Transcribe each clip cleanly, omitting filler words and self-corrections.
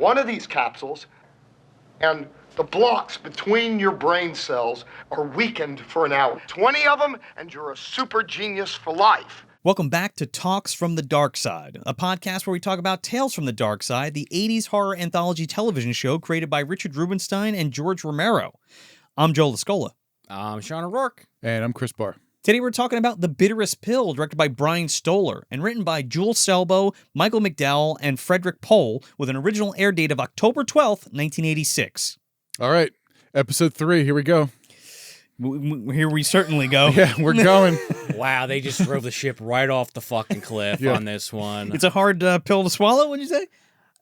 one of these capsules, and the blocks between your brain cells are weakened for an hour. 20 of them, and you're a super genius for life. Welcome back to Talks from the Darkside, a podcast where we talk about Tales from the Darkside, the 80s horror anthology television show created by Richard Rubinstein and George Romero. I'm Joe Lascola. I'm Sean O'Rourke. And I'm Chris Barr. Today we're talking about The Bitterest Pill, directed by Bryan Stoller, and written by Jule Selbo, Michael McDowell, and Frederik Pohl, with an original air date of October 12th, 1986. All right, episode 3, here we go. Here we certainly go. Yeah, we're going. Wow, they just drove the ship right off the fucking cliff on this one. It's a hard pill to swallow, would you say?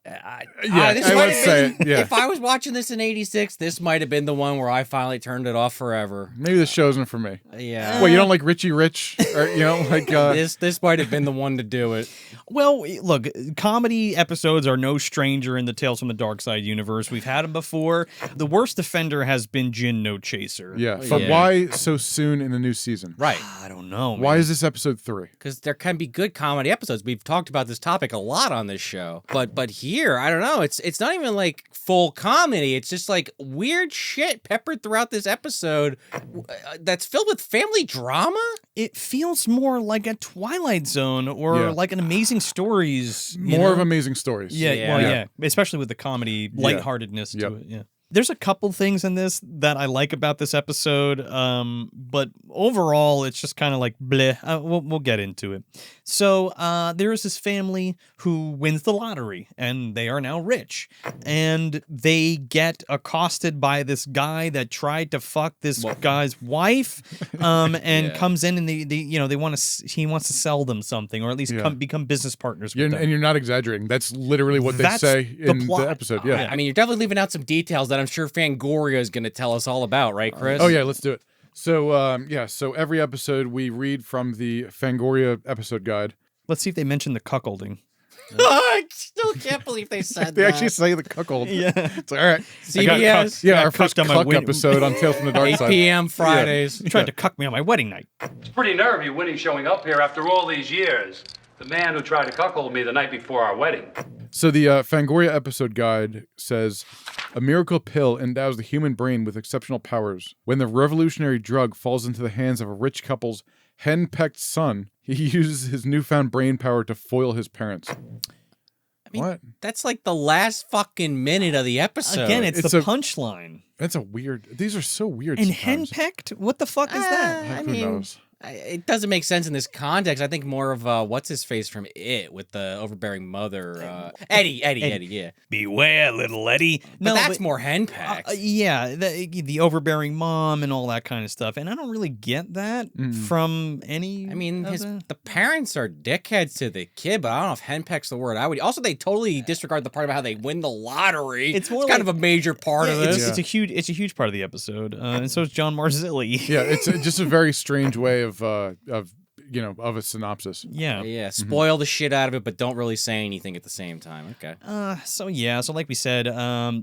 I would say it. Yeah. If I was watching this in '86, this might have been the one where I finally turned it off forever. Maybe this show isn't for me. Yeah. Well, you don't like Richie Rich? Or, you know, like... This might have been the one to do it. Well, look, comedy episodes are no stranger in the Tales from the Darkside universe. We've had them before. The worst offender has been Gin No Chaser. Yeah, but why so soon in the new season? Right. I don't know, man. Why is this episode 3? Because there can be good comedy episodes. We've talked about this topic a lot on this show. But here, I don't know. It's not even like full comedy. It's just like weird shit peppered throughout this episode that's filled with family drama. It feels more like a Twilight Zone or like an Amazing Stories. More of Amazing Stories. Yeah, especially with the comedy lightheartedness to it. Yeah. There's a couple things in this that I like about this episode, but overall, it's just kind of like bleh. We'll get into it. So there is this family who wins the lottery, and they are now rich. And they get accosted by this guy that tried to fuck this guy's wife, and comes in and he wants to sell them something, or at least become business partners with them. And you're not exaggerating. That's literally what they say in the episode. Yeah. I mean, you're definitely leaving out some details that I'm sure Fangoria is going to tell us all about, right, Chris? Oh, yeah, let's do it. So, so every episode we read from the Fangoria episode guide. Let's see if they mention the cuckolding. I still can't believe they said they that. actually say the cuckold. Yeah. It's like, all right. CBS. Our first cuck episode on Tales from the Dark 8 Side. p.m. Fridays. You tried to cuck me on my wedding night. It's pretty nervy Winnie showing up here after all these years. The man who tried to cuckold me the night before our wedding. So the Fangoria episode guide says, a miracle pill endows the human brain with exceptional powers. When the revolutionary drug falls into the hands of a rich couple's henpecked son, he uses his newfound brain power to foil his parents. I mean, that's like the last fucking minute of the episode. Again, it's the punchline. That's a weird... These are so weird And sometimes. henpecked? What the fuck is that? Who knows? It doesn't make sense in this context. I think more of what's his face from It with the overbearing mother, Eddie. Yeah. Beware, little Eddie. But that's more henpecked. The overbearing mom and all that kind of stuff. And I don't really get that from any. I mean, the parents are dickheads to the kid, but I don't know if henpeck's the word I would. Also, they totally disregard the part about how they win the lottery. It's kind of a major part of this. It's a huge part of the episode, and so is John Marzilli. Yeah, it's just a very strange way of a synopsis. Yeah. Spoil the shit out of it, but don't really say anything at the same time. Okay. So like we said,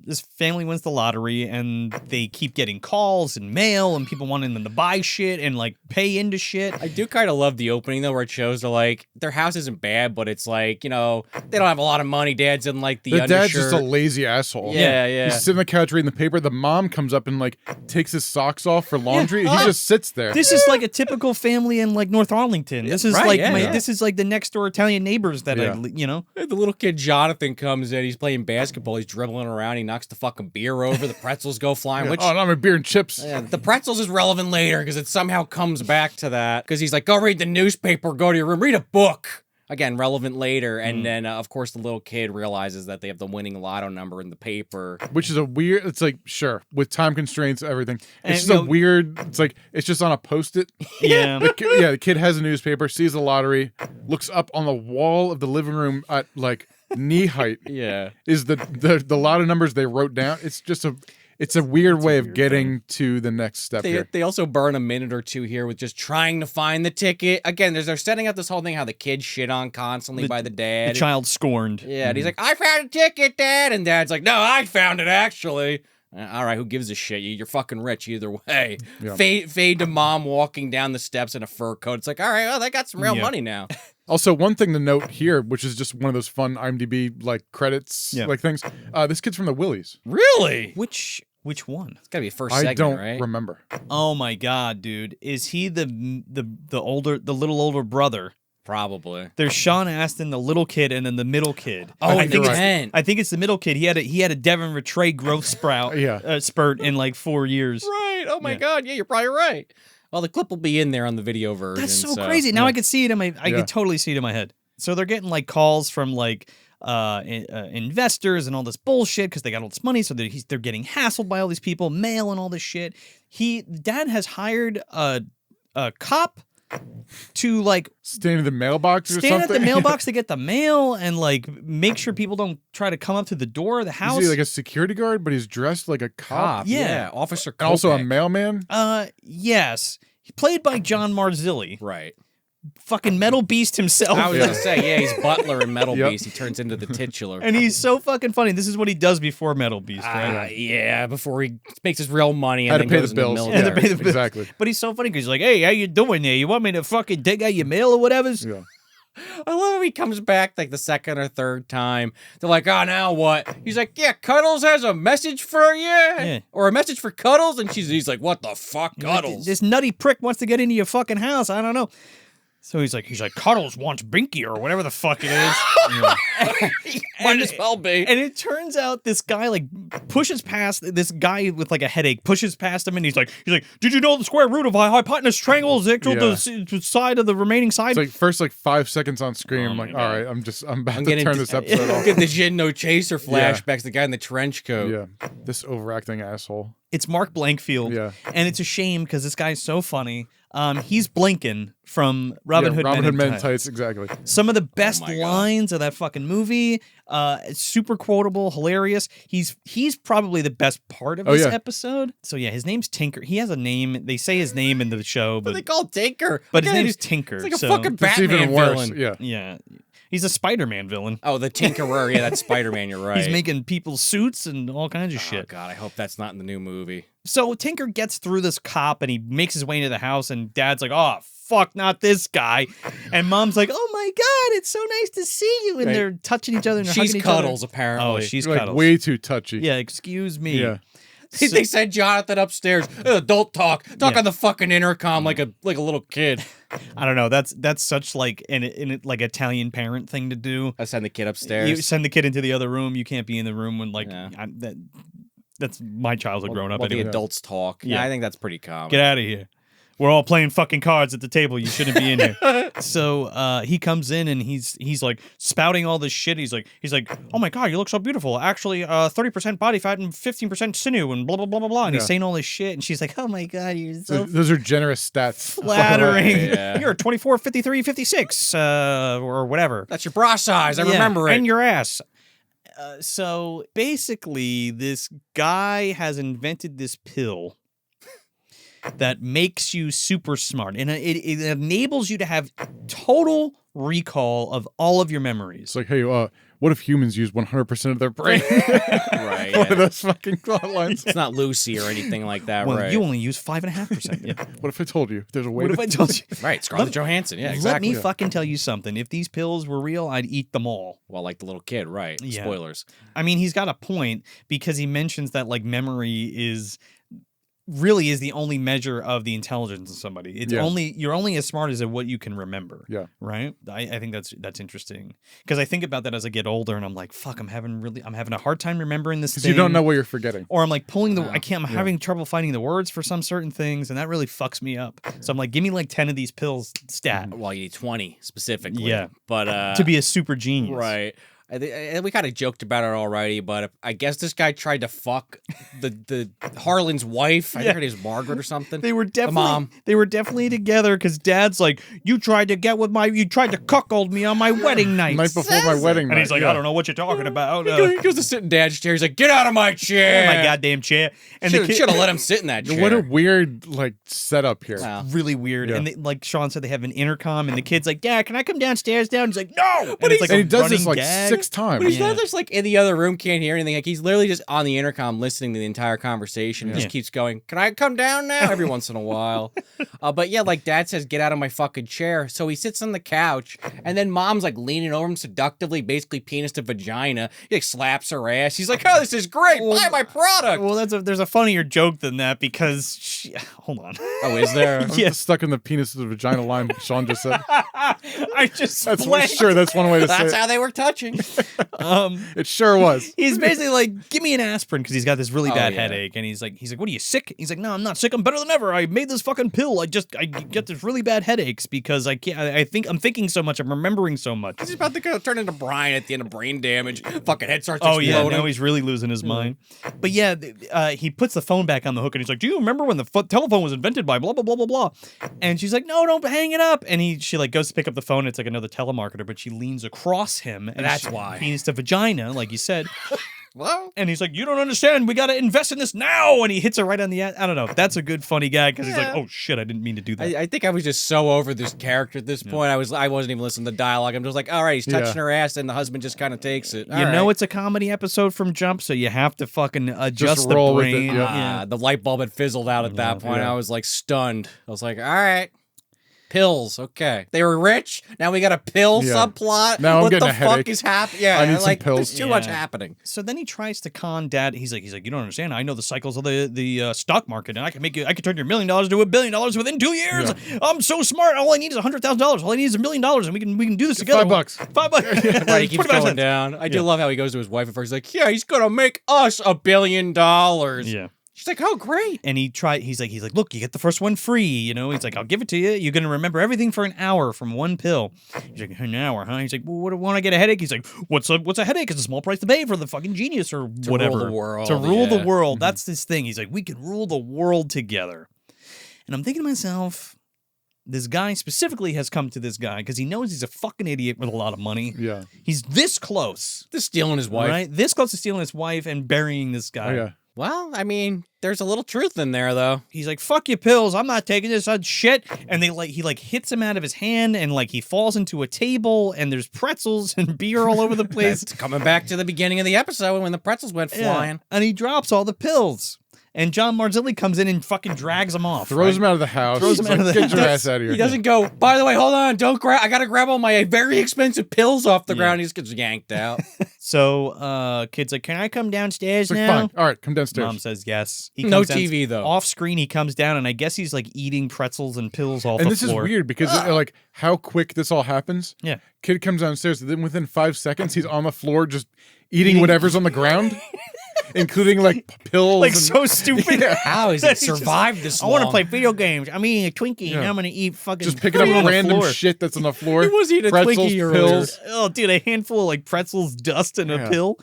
this family wins the lottery, and they keep getting calls and mail, and people wanting them to buy shit and like pay into shit. I do kind of love the opening though, where it shows their house isn't bad, but it's like, they don't have a lot of money. Dad's in like the undershirt. Dad's just a lazy asshole. Yeah. He's sitting on the couch reading the paper. The mom comes up and like takes his socks off for laundry. He just sits there. This is like a typical family in like North Arlington. This is this is like the next door Italian neighbors that The little kid Johnathan comes in. He's playing basketball. He's dribbling around. He knocks the fucking beer over. The pretzels go flying. Which, I'm a beer and chips. Yeah, the pretzels is relevant later because it somehow comes back to that. Because he's like, go read the newspaper. Go to your room. Read a book. Again, relevant later. And then, of course, the little kid realizes that they have the winning lotto number in the paper. Which is a weird... It's like, sure, with time constraints, everything. It's just a weird... It's like, it's just on a Post-it. Yeah. The kid has a newspaper, sees the lottery, looks up on the wall of the living room at, like, knee height. Yeah. Is the lotto numbers they wrote down. It's just a... It's a weird way of getting to the next step here. They also burn a minute or two here with just trying to find the ticket. Again, they're setting up this whole thing how the kid's shit on constantly by the dad. The child scorned. Yeah, and he's like, I found a ticket, Dad. And Dad's like, no, I found it, actually. All right, who gives a shit? You're fucking rich either way. Yeah. Fade to mom walking down the steps in a fur coat. It's like, all right, well, they got some real money now. Also, one thing to note here, which is just one of those fun IMDb like credits like things. This kid's from the Willies. Really? Which one? It's gotta be first segment, I don't right? remember. Oh my god, dude! Is he the little older brother? Probably. There's Sean Astin, the little kid, and then the middle kid. Oh, I think right. I think it's the middle kid. He had a Devon Rattray growth spurt in like 4 years. Right. Oh my god. Yeah, you're probably right. Well, the clip will be in there on the video version. That's so crazy. Now I can see it in my. I can totally see it in my head. So they're getting like calls from like investors and all this bullshit because they got all this money. So they're getting hassled by all these people, mail and all this shit. Dad has hired a cop to like stand in the mailbox or something. Stand at the mailbox to get the mail and like make sure people don't try to come up to the door of the house. Is he like a security guard, but he's dressed like a cop? Yeah. Officer Kopech. And also a mailman? Yes. Played by John Marzilli. Right. Fucking Metal Beast himself. I was gonna say, he's Butler in Metal Beast. He turns into the titular. And he's so fucking funny. This is what he does before Metal Beast, right? Yeah, before he makes his real money and Had then to pay goes the bills. into the military. to pay the bills. Exactly. But he's so funny because he's like, hey, how you doing there? You want me to fucking dig out your mail or whatever? Yeah. I love how he comes back like the second or third time. They're like, oh, now what? He's like, yeah, Cuddles has a message for you. Yeah. Or a message for Cuddles. And he's like, what the fuck, Cuddles? This nutty prick wants to get into your fucking house. I don't know. So he's like, Cuddles wants Binky or whatever the fuck it is. Might as well be. And it turns out this guy like pushes past this guy with like a headache, pushes past him, and he's like, did you know the square root of hypotenuse triangle is equal to the side of the remaining side? It's like first like 5 seconds on screen. I'm like, all right, I'm about to turn this episode off. Get the Jin No Chaser flashbacks, the guy in the trench coat. Yeah, this overacting asshole. It's Mark Blankfield. Yeah. And it's a shame because this guy's so funny. He's Blinken from Robin Hood Men in Tights. Exactly. Some of the best lines of that fucking movie. It's super quotable, hilarious. He's probably the best part of this episode. So yeah, his name's Tinker. He has a name. They say his name in the show, but they call him Tinker. But his name's Tinker. It's like a fucking Batman villain. Yeah. He's a Spider-Man villain. Oh, the Tinkerer. Yeah, that's Spider-Man. You're right. He's making people's suits and all kinds of shit. Oh, God, I hope that's not in the new movie. So Tinker gets through this cop and he makes his way into the house and Dad's like, oh, fuck, not this guy. And Mom's like, oh, my God, it's so nice to see you. And they're touching each other and she's hugging Cuddles, each other. apparently. Oh, she's like Cuddles. way too touchy. Yeah, excuse me. Yeah. They sent Johnathan upstairs. Don't talk on the fucking intercom like a little kid. I don't know. That's such like an like Italian parent thing to do. I send the kid upstairs. You send the kid into the other room. You can't be in the room when like that's my childhood growing up. While anyway. the adults talk. Yeah, I think that's pretty common. Get out of here. We're all playing fucking cards at the table. You shouldn't be in here. So he comes in and he's like spouting all this shit. He's like, oh my God, you look so beautiful. Actually, 30% body fat and 15% sinew and blah blah blah blah blah. And he's saying all this shit. And she's like, oh my God, you're so those are generous stats. Flattering. You're 24, 53, 56, or whatever. That's your bra size. I remember it. And your ass. So basically, this guy has invented this pill that makes you super smart, and it enables you to have total recall of all of your memories. It's like, hey, what if humans use 100% of their brain? Right. One of those fucking plot lines. It's not Lucy or anything like that, well, right? You only use 5.5%. Yeah. What if I told you? There's a way. What if I told you? Right, Scarlett Johansson. Yeah, exactly. Let me fucking tell you something. If these pills were real, I'd eat them all. Well, like the little kid, right? Yeah. Spoilers. I mean, he's got a point because he mentions that like memory is the only measure of the intelligence of somebody. It's you're only as smart as what you can remember. Yeah. Right. I think that's interesting because I think about that as I get older and I'm like, fuck, I'm having a hard time remembering this thing. Because you don't know what you're forgetting. Or I'm like pulling I'm having trouble finding the words for some certain things and that really fucks me up. So I'm like, give me like 10 of these pills stat. Well, you need 20 specifically. Yeah. But to be a super genius. Right. We kind of joked about it already, but I guess this guy tried to fuck the Harlan's wife. I think her name's Margaret or something. They were definitely together because Dad's like, you tried to cuckold me on my wedding night. Night before my wedding night. And he's like, I don't know what you're talking about. He goes to sit in Dad's chair. He's like, get out of my chair. My goddamn chair. And should have let him sit in that chair. What a weird setup here. Wow. Really weird. Yeah. And like Sean said, they have an intercom and the kid's like, Dad, can I come downstairs now? And he's like, no. But he does this like 6 6 times. But he's not just like in the other room, can't hear anything. Like he's literally just on the intercom listening to the entire conversation. Just keeps going, can I come down now? Every once in a while. But yeah, like Dad says, get out of my fucking chair. So he sits on the couch, and then Mom's like leaning over him seductively, basically penis to vagina. He like slaps her ass. He's like, oh, this is great. Buy my product. Well, there's a funnier joke than that because hold on. Oh, is there? Yeah. Stuck in the penis to the vagina line, Sean just said. I just That's blanked. sure, that's one way to say That's it. how they were touching. It sure was. He's basically like, give me an aspirin because he's got this really bad yeah. headache, and he's like, what are you sick? He's like, no, I'm not sick. I'm better than ever. I made this fucking pill. I get this really bad headaches because I can't. I'm thinking so much. I'm remembering so much. He's about to go turn into Brian at the end of brain damage. Fucking head starts Oh exploding. yeah, now he's really losing his mind. But yeah, he puts the phone back on the hook and he's like, "Do you remember when the telephone was invented by blah blah blah blah blah?" And she's like, "No, don't hang it up." And she like goes to pick up the phone. It's like another telemarketer, but she leans across him, and That's why. penis to vagina, like you said. Well, And he's like, "You don't understand. We got to invest in this now." And he hits her right on the. I don't know. That's a good funny gag because he's like, "Oh shit, I didn't mean to do that." I think I was just so over this character at this point. I wasn't even listening to the dialogue. I'm just like, all right, he's touching her ass, and the husband just kind of takes it. You know it's a comedy episode from Jump, so you have to fucking adjust Just roll the with it, brain. yeah. The light bulb had fizzled out at that point. Yeah. I was like stunned. I was like, all right. Pills, okay. They were rich. Now we got a pill Yeah. subplot. Now I'm what getting the a fuck headache. is happening? Yeah, I need some like pills. there's too much Yeah. happening. So then he tries to con Dad. He's like, you don't understand. I know the cycles of the stock market, and I can turn your $1 million into $1 billion within 2 years. Yeah. I'm so smart. All I need is $100,000. All I need is $1 million, and we can do this together. $5. $5. Right, he keeps 25 going cents. down. I do love how he goes to his wife at first. He's like, yeah, he's gonna make us $1 billion. Yeah. She's like, oh, great. And he's like, look, you get the first one free. You know, he's like, I'll give it to you. You're gonna remember everything for an hour from one pill. He's like, an hour, huh? He's like, well, what when I get a headache? He's like, what's a headache? It's a small price to pay for the fucking genius or whatever. rule the world, To rule the yeah. world. That's his thing. He's like, we can rule the world together. And I'm thinking to myself, this guy specifically has come to this guy because he knows he's a fucking idiot with a lot of money. Yeah. He's this close, Just stealing his wife. right? This close to stealing his wife and burying this guy. Oh, yeah. Well, I mean, there's a little truth in there, though. He's like, fuck your pills. I'm not taking this shit. And he hits him out of his hand and like he falls into a table and there's pretzels and beer all over the place. It's coming back to the beginning of the episode when the pretzels went flying. And he drops all the pills. And John Marzilli comes in and fucking drags him off. Throws him out of the house. Throws him He's out of like, the Get your house. ass out of here. He doesn't go, by the way, hold on, I gotta grab all my very expensive pills off the ground. He just gets yanked out. So kid's like, can I come downstairs It's like, now? fine. All right, come downstairs. Mom says yes. He No comes down- TV, though. Off screen, he comes down and I guess he's like eating pretzels and pills off And the this floor. is weird because like how quick this all happens. Yeah. Kid comes downstairs, and then within 5 seconds, he's on the floor just eating whatever's on the ground, including like pills. Like and, so stupid. Yeah. How has That it he just- survived this I long? want to play video games. I'm eating a Twinkie and Yeah. I'm going to eat fucking just picking up on the random floor. shit that's on the floor. He was eating a pretzels, Twinkie earlier. pills. Oh, dude, a handful of like pretzels, dust, and a Yeah. pill.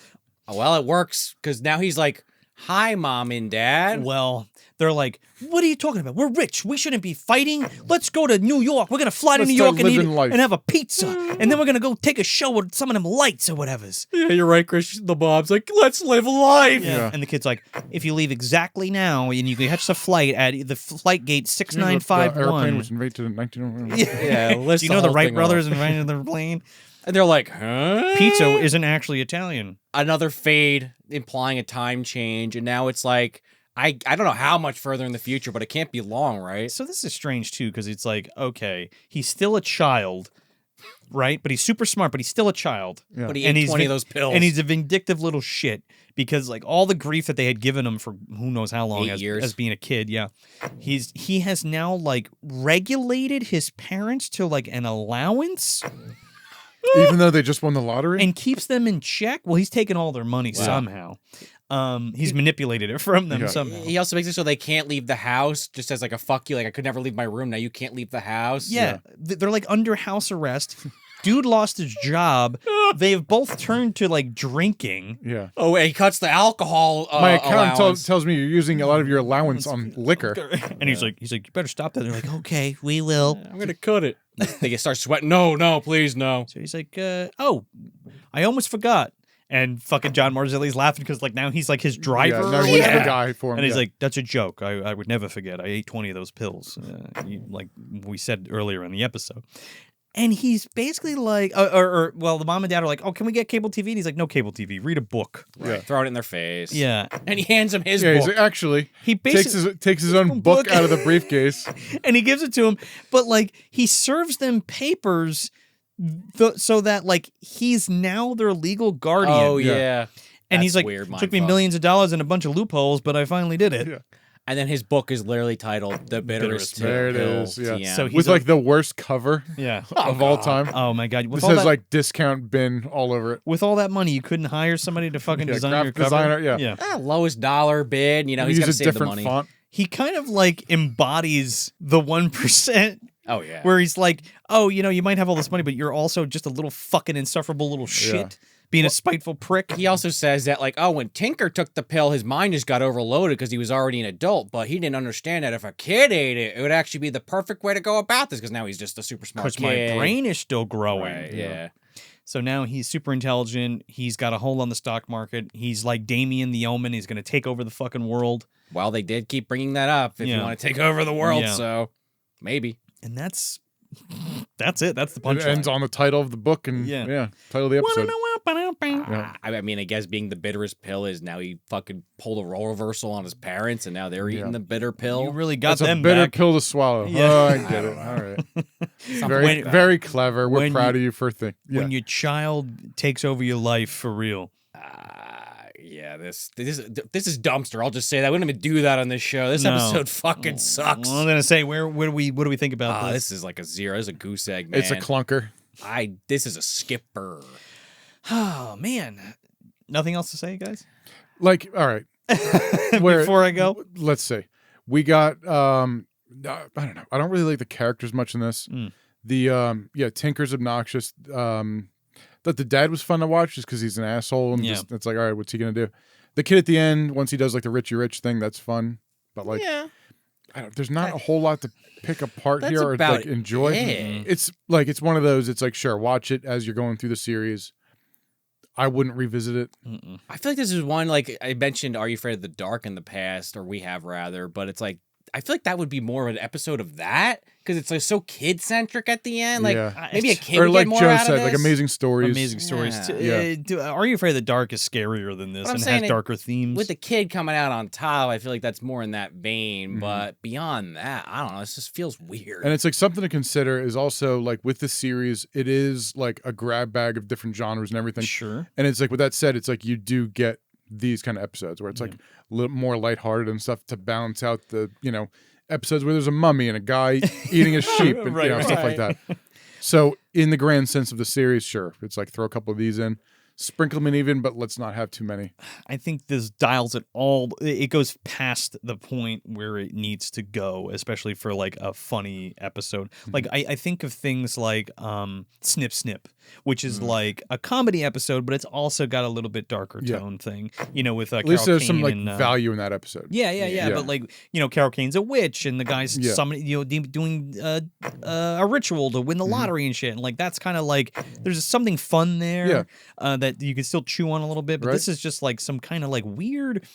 Oh, well, it works because now he's like, hi, Mom and Dad. Well, they're like, what are you talking about? We're rich. We shouldn't be fighting. Let's go to New York. We're going to fly to Let's New start York and eat living life." and have a pizza. And then we're going to go take a show with some of them lights or whatever's. Yeah, you're right, Chris. The mom's like, let's live life. Yeah. And the kid's like, if you leave exactly now and you can catch the flight at the flight gate The airplane 6951. was invented in 1901. Yeah, list Do you know the the whole Wright thing brothers off. invented the plane? And they're like, huh? Pizza isn't actually Italian. Another fade implying a time change. And now it's like, I don't know how much further in the future, but it can't be long, right? So this is strange too, because it's like, okay, he's still a child, right? But he's super smart, but he's still a child. Yeah. But he And ate he's 20 vin- of those pills. And he's a vindictive little shit because like all the grief that they had given him for who knows how long 8 as, years. as being a kid, yeah. He has now like regulated his parents to like an allowance Even though they just won the lottery. and keeps them in check. Well, he's taken all their money somehow. He's manipulated it from them Yeah. somehow. He also makes it so they can't leave the house, just as like a fuck you. Like, I could never leave my room. Now you can't leave the house. Yeah, they're like under house arrest. Dude lost his job. They've both turned to like drinking. Yeah. Oh, and he cuts the alcohol My account allowance. tells me you're using a lot of your allowance on liquor. And he's like, you better stop that. They're like, okay, we will. I'm going to cut it. They start sweating. No, please, no. So he's like, oh, I almost forgot. And fucking John Marzilli's laughing because like now he's like his driver. Yeah, or now he's whatever. the guy for him. And he's yeah. like, that's a joke. I would never forget. I ate 20 of those pills, like we said earlier in the episode. And he's basically like, well, the mom and dad are like, oh, can we get cable TV? And he's like, no cable TV. Read a book. Right. Throw it in their face. Yeah. And he hands him his Yeah, book. he's like, actually, He basically takes his own book out of the briefcase. and he gives it to him. But like, he serves them papers so that like he's now their legal guardian. Oh, yeah. And he's like, weird, took me millions of dollars and a bunch of loopholes, but I finally did it. Yeah. And then his book is literally titled The Bitterest Pill. There it is, yeah. TM. So he's With like the worst cover Yeah. of all time. Oh my God. This has like discount bin all over it. with all that money, you couldn't hire somebody to fucking design your graphic cover. designer, yeah. Lowest dollar bid. You know, he's got to Use a save the different money. font. He kind of like embodies the 1%. Oh, yeah. Where he's like, oh, you know, you might have all this money, but you're also just a little fucking insufferable little shit, being a spiteful prick. He also says that, like, oh, when Tinker took the pill, his mind just got overloaded because he was already an adult, but he didn't understand that if a kid ate it, it would actually be the perfect way to go about this because now he's just a super smart Because kid. my brain is still growing. Right, yeah. So now he's super intelligent. He's got a hold on the stock market. He's like Damien the Omen. He's going to take over the fucking world. Well, they did keep bringing that up if you want to take over the world, Yeah. so maybe. And that's it. That's the It punchline. ends on the title of the book and title of the episode. I mean, I guess being the bitterest pill is now he fucking pulled a role reversal on his parents, and now they're eating the bitter pill. You really got That's them a bitter back. pill to swallow. Yeah. Oh, I get it. All right. Very, very clever. We're proud of you for thinking. When your child takes over your life for real. Yeah, this is dumpster. I'll just say that. We don't even do that on this show. This episode fucking sucks. Well, I'm gonna say what do we think about This is like a 0. This is a goose egg, man. It's a clunker. This is a skipper. Oh man, nothing else to say, guys. Like, all right. Before I go, let's say we got. I don't know. I don't really like the characters much in this. The Tinker's obnoxious. That the dad was fun to watch just because he's an asshole and just it's like, all right, what's he gonna do? The kid at the end, once he does like the Richie Rich thing, that's fun. But like, there's not a whole lot to pick apart here or like enjoy. It's like it's one of those. It's like, sure, watch it as you're going through the series. I wouldn't revisit it. I feel like this is one, like I mentioned, Are You Afraid of the Dark in the past, or we have rather, but it's like I feel like that would be more of an episode of that because it's like so kid centric at the end. Like maybe a kid or would like get more Joe out said, of this. like amazing stories. Amazing stories. Yeah. Are You Afraid of the Dark is scarier than this and has darker themes. With the kid coming out on top, I feel like that's more in that vein. But beyond that, I don't know. This just feels weird. And it's like something to consider is also like with the series, it is like a grab bag of different genres and everything. Sure. And it's like with that said, it's like you do get these kind of episodes where it's like a little more lighthearted and stuff to balance out the, episodes where there's a mummy and a guy eating a sheep and stuff like that. So in the grand sense of the series, sure, it's like throw a couple of these in, sprinkle them in even, but let's not have too many. I think this dials it all. It goes past the point where it needs to go, especially for like a funny episode. Like I think of things like Snip Snip, which is like a comedy episode, but it's also got a little bit darker tone thing. With at least Carol there's some like Kane and, value in that episode. Yeah. But like Carol Kane's a witch, and the guy's summoning, doing a ritual to win the lottery and shit, and like that's kind of like there's something fun there that you can still chew on a little bit. But this is just like some kind of like weird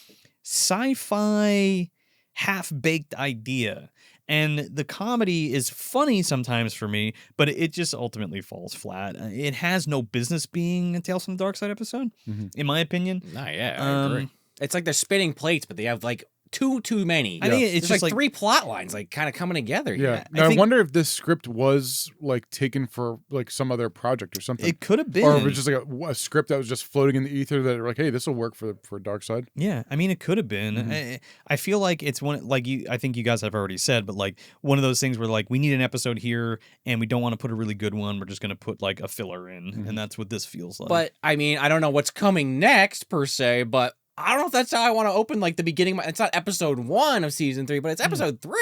sci-fi half-baked idea. And the comedy is funny sometimes for me, but it just ultimately falls flat. It has no business being a Tales from the Darkside episode, in my opinion. I agree. It's like they're spinning plates, but they have like too many. I think it's There's just like 3 plot lines like kind of coming together. Yeah. Now, I wonder if this script was like taken for like some other project or something. It could have been. Or if it was just like a script that was just floating in the ether that like, hey, this will work for Darkside. Yeah, I mean, it could have been. I feel like it's one like I think you guys have already said, but like one of those things where like we need an episode here and we don't want to put a really good one. We're just going to put like a filler in, and that's what this feels like. But I mean, I don't know what's coming next per se, but I don't know if that's how I want to open like the beginning. It's not episode 1 of season 3, but it's episode 3.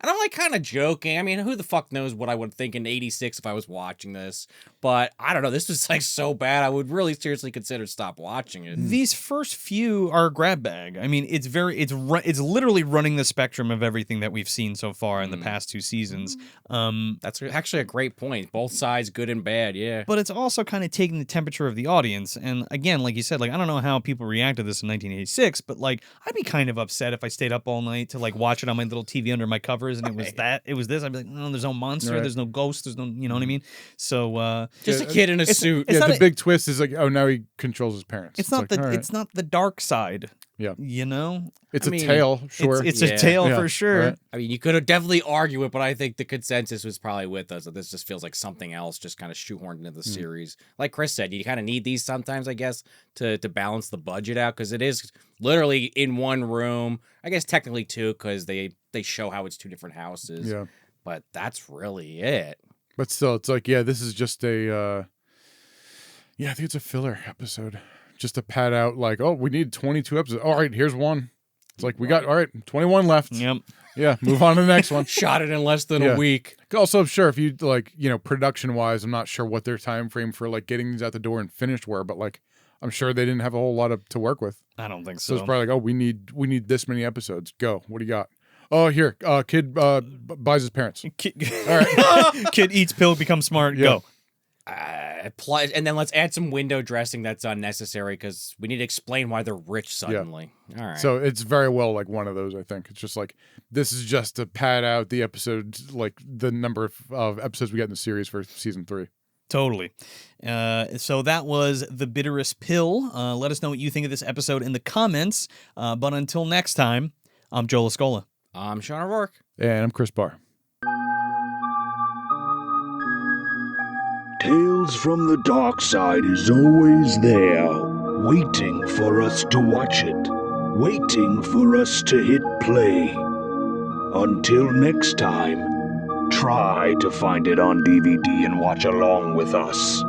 And I'm like kind of joking. I mean, who the fuck knows what I would think in '86 if I was watching this? But I don't know. This was like so bad. I would really seriously consider stop watching it. These first few are a grab bag. I mean, it's literally running the spectrum of everything that we've seen so far in the past 2 seasons. That's actually a great point. Both sides, good and bad. Yeah. But it's also kind of taking the temperature of the audience. And again, like you said, like I don't know how people react to this in 1986, but like I'd be kind of upset if I stayed up all night to like watch it on my little TV under my covers and it was this. I'd be like, no, there's no monster, there's no ghost, there's no, you know what I mean? So just a kid in a suit. Yeah, the big twist is like, oh, now he controls his parents. It's not like, it's not the dark side. Yeah. You know? It's a tale, sure. It's a tale for sure. Right. I mean, you could have definitely argue it, but I think the consensus was probably with us that this just feels like something else just kind of shoehorned into the series. Like Chris said, you kind of need these sometimes, I guess, to balance the budget out, because it is literally in one room. I guess technically two, because they show how it's two different houses. Yeah. But that's really it. But still, it's like, this is just a, I think it's a filler episode. Just to pad out, like, oh, we need 22 episodes. All right, here's one. It's like, we got, all right, 21 left. Yep. Yeah, move on to the next one. Shot it in less than a week. Also, sure, if you, like, production-wise, I'm not sure what their time frame for, like, getting these out the door and finished were, but, like, I'm sure they didn't have a whole lot to work with. I don't think So so. it's probably like, oh, we need this many episodes. Go. What do you got? Oh, here, kid buys his parents. All right. Kid eats pill, becomes smart, go. And then let's add some window dressing that's unnecessary because we need to explain why they're rich suddenly. All right. So it's very well like one of those, I think. It's just like, this is just to pad out the episodes, like the number of episodes we get in the series for season 3. Totally. So that was The Bitterest Pill. Let us know what you think of this episode in the comments. But until next time, I'm Joel Escola. I'm Sean O'Rourke. And I'm Chris Barr. Tales from the Darkside is always there, waiting for us to watch it, waiting for us to hit play. Until next time, try to find it on DVD and watch along with us.